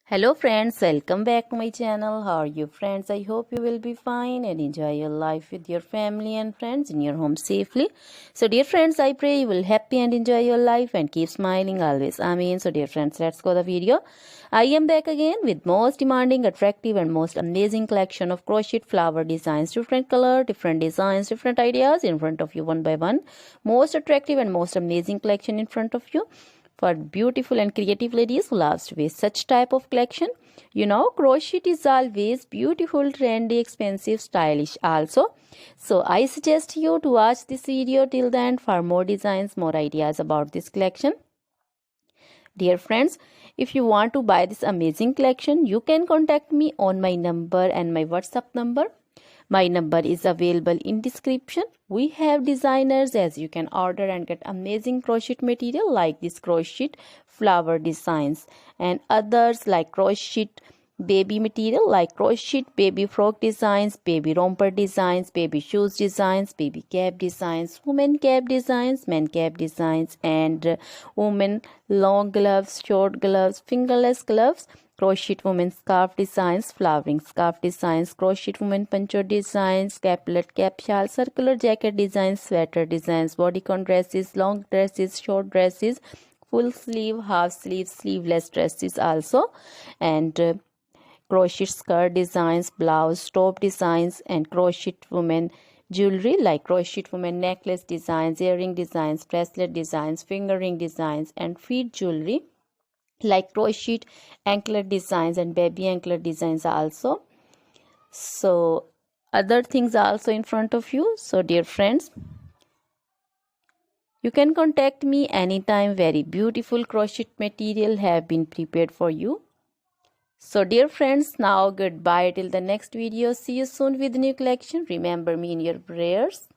Hello friends, welcome back to my channel. How are you friends? I hope you will be fine and enjoy your life with your family and friends in your home safely. So dear friends, I pray you will happy and enjoy your life and keep smiling always. Amen. So dear friends, let's go the video. I am back again with most demanding, attractive and most amazing collection of crochet flower designs. Different color, different designs, different ideas in front of you one by one. Most attractive and most amazing collection in front of you for beautiful and creative ladies who loves to wear such type of collection. Crochet is always beautiful, trendy, expensive, stylish also. So I suggest you to watch this video till the end for more designs, more ideas about this collection. Dear friends, if you want to buy this amazing collection, you can contact me on my number and my WhatsApp number. My number is available in description. We have designers as you can order and get amazing crochet material like this crochet flower designs and others like crochet baby material like crochet baby frock designs, baby romper designs, baby shoes designs, baby cap designs, women cap designs, men cap designs and women long gloves, short gloves, fingerless gloves, crochet women scarf designs, flowering scarf designs, crochet women poncho designs, caplet cap shawl, circular jacket designs, sweater designs, bodycon dresses, long dresses, short dresses, full sleeve, half sleeve, sleeveless dresses also, and crochet skirt designs, blouse, top designs, and crochet women jewelry like crochet women necklace designs, earring designs, bracelet designs, finger ring designs, and feet jewelry like crochet anklet designs and baby anklet designs also. So other things are also in front of you. So dear friends, you can contact me anytime. Very beautiful crochet material have been prepared for you. So dear friends, now goodbye till the next video. See you soon with new collection. Remember me in your prayers.